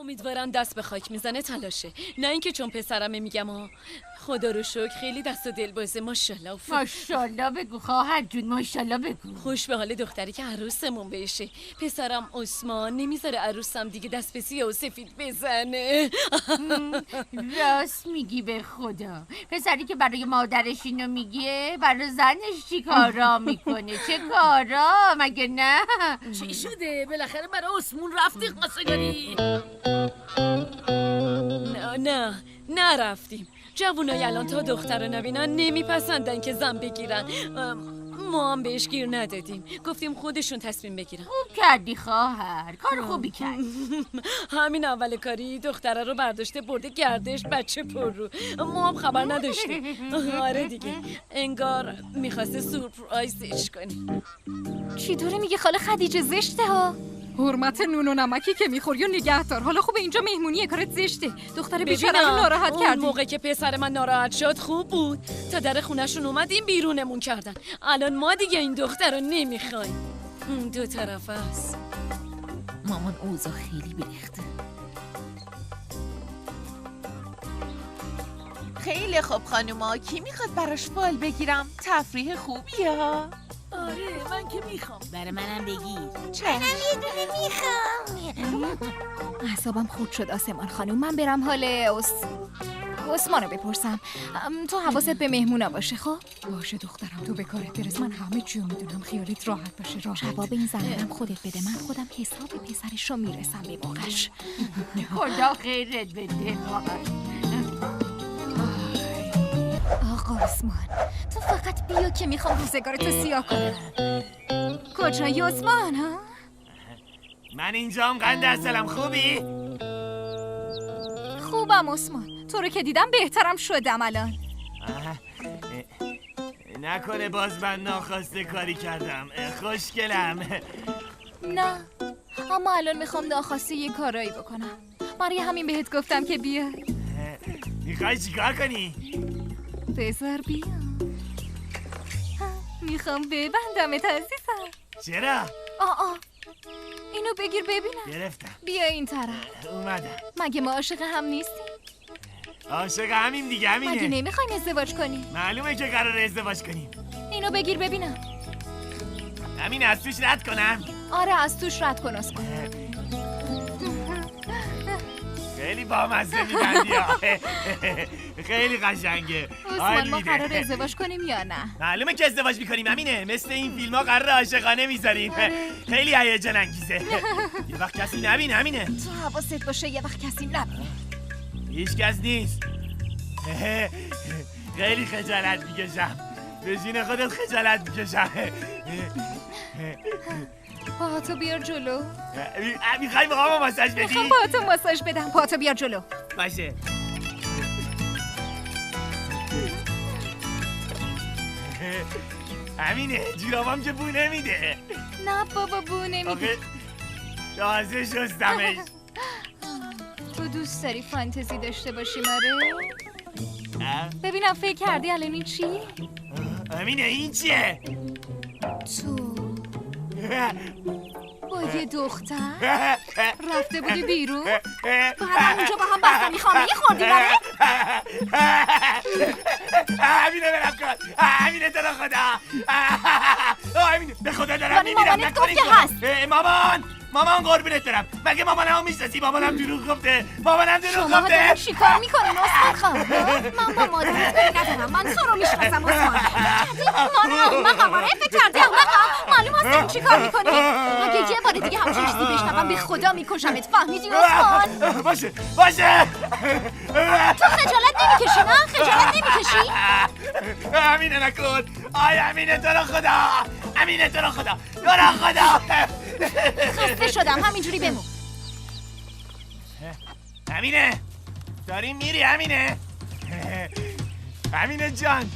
امیدوارم دست به خاک میزنه تلاشه، نه اینکه چون پسرمه میگم خدا رو شکر خیلی دست و دل بازه. ماشاءالله. ماشاءالله بگو خواهر جون، ماشاءالله بگو. خوش به حال دختری که عروسمون بشه. پسرم عثمان نمیذاره عروسم دیگه دست به سیاه و سفید بزنه. راست میگی به خدا. پسری که برای مادرش اینو میگه برای زنش چی کارا میکنه؟ چه کارا مگه نه؟ چی شده؟ بالاخره برای عثمون رفتی خواستگاری؟ نه رفتیم. جوونای الان تا دختر رو نبینن نمیپسندن که زن بگیرن. ما هم بهش گیر ندادیم، گفتیم خودشون تصمیم بگیرن. خوب کردی خواهر، کار خوبی کردی. همین اول کاری دختره رو برداشته برده گردش بچه پر رو. ما هم خبر نداشتیم. آره دیگه، انگار میخواسته سورپرایزش کنیم. چی طوره میگه خاله خدیجه؟ زشته ها. حرمت نون و نمکی که میخوری و نگهدار. حالا خوب اینجا مهمونیه، کارت زشته. دختر بیچاره رو ناراحت کردی. اون موقع که پسر من ناراحت شد خوب بود، تا در خونه‌شون اومدیم بیرونمون کردن. الان ما دیگه این دختر رو نمیخوایم. دو طرف است. مامان اوضاع خیلی بریخته. خیلی خوب خانوما، کی میخواد براش فال بگیرم؟ تفریح خوبیه ها. آره من که میخوام. برای منم بگیر. منم یه دونه میخوام. اعصابم خورد شد آسمان خانوم. من برم حال عثمانو بپرسم. تو حواست به مهمونا باشه. خب باشه دخترم، تو به کارت برس. من همه چیو میدونم، خیالت راحت باشه. جواب این زنم خودت بده، من خودم حساب پسرش رو میرسم به موقعش. خدا خیرت بده خواهر. آقا عثمان، تو فقط بیا که میخوام روزگارتو سیاه کنم. کجایی عثمان ها؟ من اینجام. قند اصلم خوبی؟ خوبم عثمان، تو رو که دیدم بهترم شدم الان. نکنه باز من ناخواسته کاری کردم. خوشگلم. نه، اما الان میخوام ناخواسته یه کارایی بکنم. برای همین بهت گفتم که بیا. میخوای چیکار کنی؟ بذار بیا. میخوام ببندمت عزیزم. چرا؟ اینو بگیر ببینم. گرفتم. بیا این طرف. اومدم. مگه ما عاشق هم نیستیم؟ عاشق همیم دیگه، همینه. مگه نمیخوایم ازدواج کنیم؟ معلومه که قرار ازدواج کنیم. اینو بگیر ببینم. همین از توش رد کنم؟ آره از توش رد کن عثمان. خیلی بامزه می‌بندی. خیلی قشنگه. عثمان ما قرار ازدواج کنیم یا نه؟ معلومه که ازدواج می‌کنیم همینه. مثل این فیلم‌ها قرار عاشقانه می‌ذاریم. خیلی هیجان انگیزه. یه وقت کسی نبینه همینه. تو حواست باشه یه وقت کسی نبینه. هیچ کس نیست. خیلی خجالت می‌کشم. به جون خودت خجالت می‌کشم. پاهاتو بیار جلو. میخوای موهامو ماساژ بدی؟ میخوام پاهاتو ماساژ بدم. پاهاتو بیار جلو. باشه. همینه، جورابام که بو نمیده. نه بابا بو نمیده. تازه شستمش. تو دوست داری فانتزی داشته باشی ماره؟ ببینم فکر کردی الان این چی؟ همینه. این چیه؟ تو با یه دختر رفته بودی بیرون؟ بعد اونجا با هم بستنی خانه خوردی بره؟ همینه برم کن. همینه تو رو خدا. همینه به خدا دارم میمیرم. مامانت گفت که هست. مامان قربونت برم. مگه مامانم میشناسی؟ مامانم دروغ گفته. شما ها دارین چی کار میکنین عثمان خان؟ من با مادرت کاری ندارم. من تو رو میشناسم عثمان. من احمقم. فکر کردی احمقم؟ معلوم هست دارین چی کار میکنین؟ اگه یه بار دیگه همچین چیزی بشنوم به خدا میکشمت. فهمیدی عثمان؟ باشه. تو خجالت نمیکشی نه؟ خجالت نمیکشی؟ امینه نکن. امینه تو رو خدا. خسته شدم. همینجوری بمون. امینه داری میری؟ امینه جان.